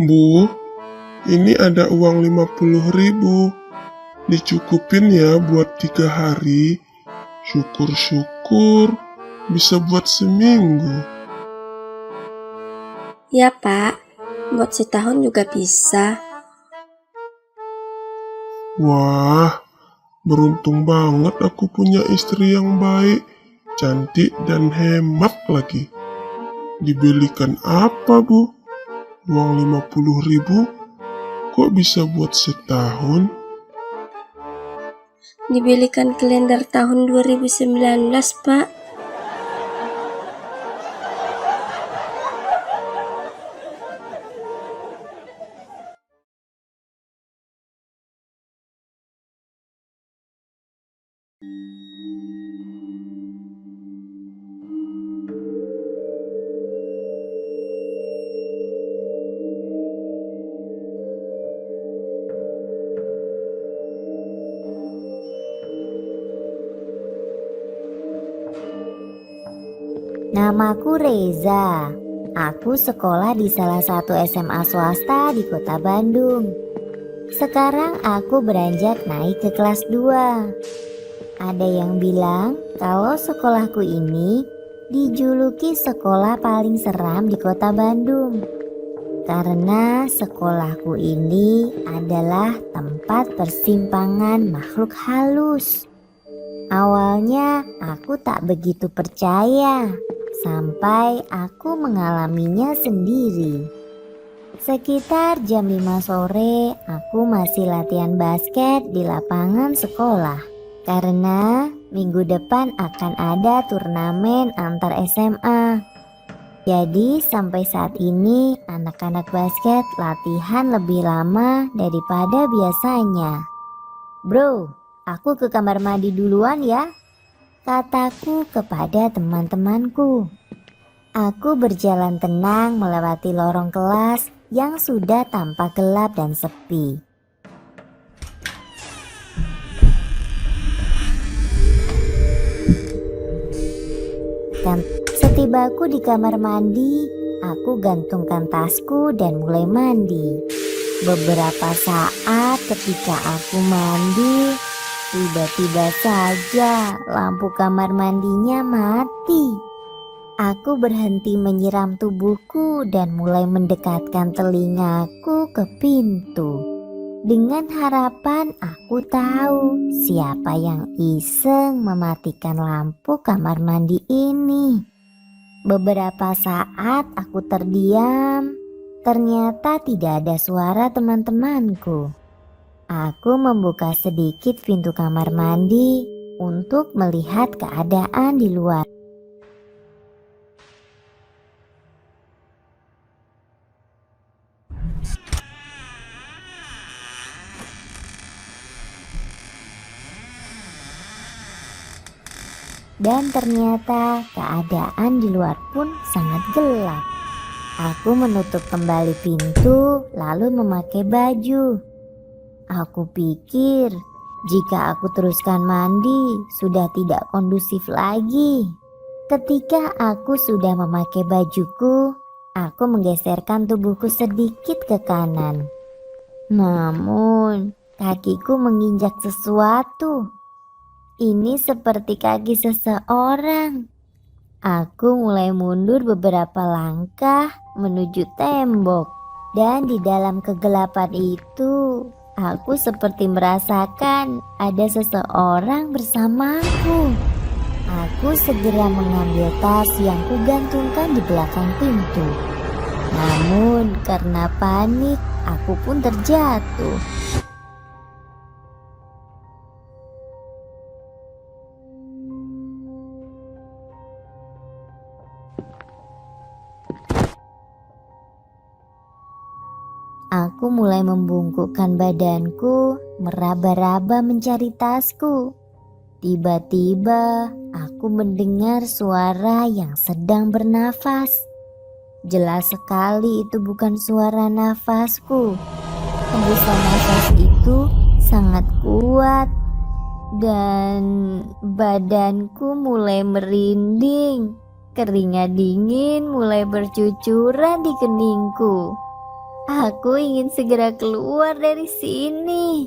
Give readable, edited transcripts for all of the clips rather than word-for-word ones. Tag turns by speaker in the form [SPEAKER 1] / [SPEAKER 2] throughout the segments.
[SPEAKER 1] Bu, ini ada uang 50.000. Dicukupin ya buat 3 hari. Syukur-syukur bisa buat seminggu.
[SPEAKER 2] Ya Pak, buat setahun juga bisa.
[SPEAKER 1] Wah, beruntung banget aku punya istri yang baik, cantik dan hemat lagi. Dibelikan apa, Bu? Uang 50.000 kok bisa buat setahun?
[SPEAKER 2] Dibelikan kalender tahun 2019, Pak.
[SPEAKER 3] Namaku Reza. Aku sekolah di salah satu SMA swasta di kota Bandung. Sekarang aku beranjak naik ke kelas 2. Ada yang bilang kalau sekolahku ini dijuluki sekolah paling seram di kota Bandung. Karena sekolahku ini adalah tempat persimpangan makhluk halus. Awalnya aku tak begitu percaya, sampai aku mengalaminya sendiri. Sekitar jam 5 sore, aku masih latihan basket di lapangan sekolah. Karena minggu depan akan ada turnamen antar SMA. Jadi sampai saat ini anak-anak basket latihan lebih lama daripada biasanya. Bro, aku ke kamar mandi duluan ya, kataku kepada teman-temanku. Aku berjalan tenang melewati lorong kelas yang sudah tampak gelap dan sepi. Dan setibaku di kamar mandi, aku gantungkan tasku dan mulai mandi. Beberapa saat ketika aku mandi, tiba-tiba saja lampu kamar mandinya mati. Aku berhenti menyiram tubuhku dan mulai mendekatkan telingaku ke pintu. Dengan harapan aku tahu siapa yang iseng mematikan lampu kamar mandi ini. Beberapa saat aku terdiam. Ternyata tidak ada suara teman-temanku. Aku membuka sedikit pintu kamar mandi untuk melihat keadaan di luar. Dan ternyata keadaan di luar pun sangat gelap. Aku menutup kembali pintu lalu memakai baju. Aku pikir jika aku teruskan mandi sudah tidak kondusif lagi. Ketika aku sudah memakai bajuku, aku menggeserkan tubuhku sedikit ke kanan. Namun kakiku menginjak sesuatu. Ini seperti kaki seseorang. Aku mulai mundur beberapa langkah menuju tembok. Dan di dalam kegelapan itu, aku seperti merasakan ada seseorang bersamaku. Aku segera mengambil tas yang kugantungkan di belakang pintu. Namun karena panik, aku pun terjatuh. Aku mulai membungkukkan badanku, meraba-raba mencari tasku. Tiba-tiba aku mendengar suara yang sedang bernafas. Jelas sekali itu bukan suara nafasku. Hembusan nafas itu sangat kuat dan badanku mulai merinding. Keringat dingin mulai bercucuran di keningku. Aku ingin segera keluar dari sini.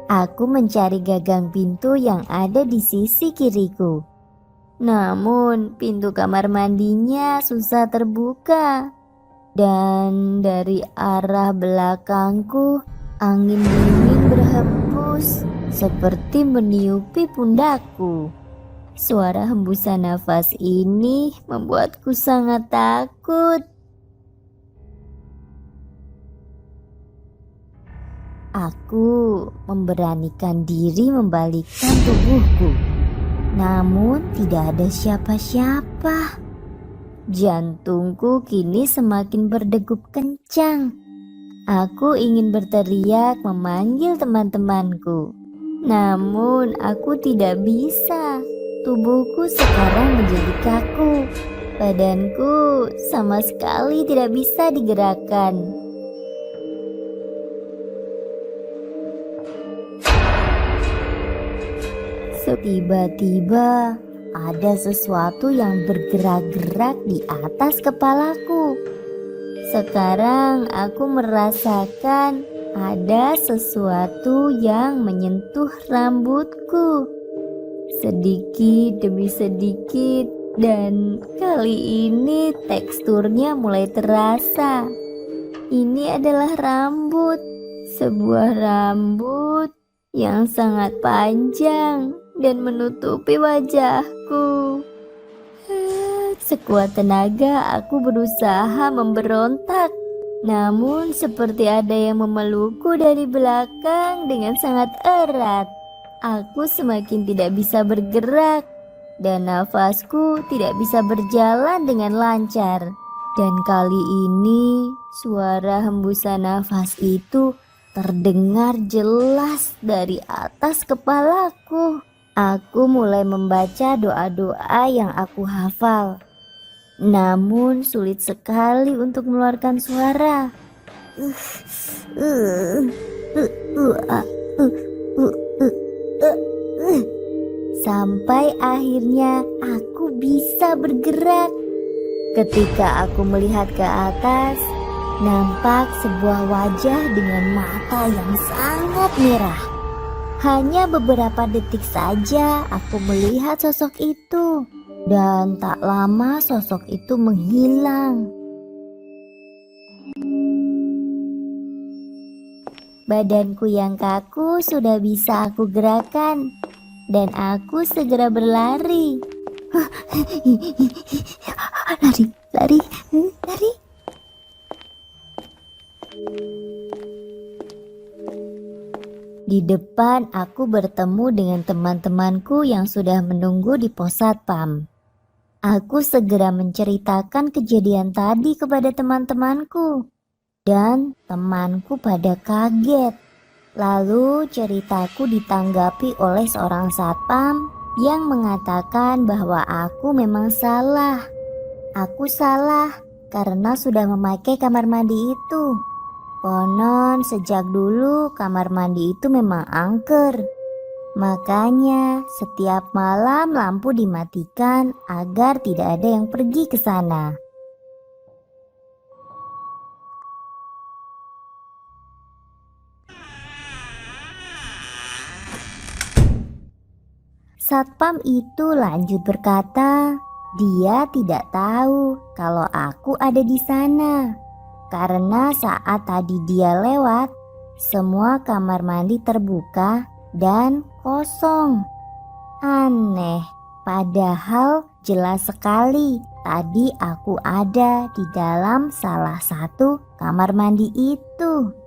[SPEAKER 3] Aku mencari gagang pintu yang ada di sisi kiriku. Namun pintu kamar mandinya susah terbuka. Dan dari arah belakangku angin dingin berhembus seperti meniupi pundakku. Suara hembusan nafas ini membuatku sangat takut. Aku memberanikan diri membalikkan tubuhku. Namun tidak ada siapa-siapa. Jantungku kini semakin berdegup kencang. Aku ingin berteriak memanggil teman-temanku. Namun aku tidak bisa. Tubuhku sekarang menjadi kaku. Badanku sama sekali tidak bisa digerakkan. Tiba-tiba ada sesuatu yang bergerak-gerak di atas kepalaku. Sekarang aku merasakan ada sesuatu yang menyentuh rambutku. Sedikit demi sedikit, dan kali ini teksturnya mulai terasa. Ini adalah rambut, sebuah rambut yang sangat panjang dan menutupi wajahku. Sekuat tenaga aku berusaha memberontak. Namun seperti ada yang memelukku dari belakang dengan sangat erat. Aku semakin tidak bisa bergerak dan nafasku tidak bisa berjalan dengan lancar. Dan kali ini suara hembusan nafas itu terdengar jelas dari atas kepalaku. Aku mulai membaca doa-doa yang aku hafal. Namun sulit sekali untuk mengeluarkan suara. Sampai akhirnya aku bisa bergerak. Ketika aku melihat ke atas, nampak sebuah wajah dengan mata yang sangat merah. Hanya beberapa detik saja aku melihat sosok itu, dan tak lama sosok itu menghilang. Badanku yang kaku sudah bisa aku gerakan, dan aku segera berlari. Lari. Di depan aku bertemu dengan teman-temanku yang sudah menunggu di pos satpam. Aku segera menceritakan kejadian tadi kepada teman-temanku. Dan temanku pada kaget. Lalu ceritaku ditanggapi oleh seorang satpam yang mengatakan bahwa aku memang salah. Aku salah karena sudah memakai kamar mandi itu. Konon sejak dulu kamar mandi itu memang angker. Makanya setiap malam lampu dimatikan agar tidak ada yang pergi ke sana. Satpam itu lanjut berkata, dia tidak tahu kalau aku ada di sana. Karena saat tadi dia lewat, semua kamar mandi terbuka dan kosong. Aneh, padahal jelas sekali tadi aku ada di dalam salah satu kamar mandi itu.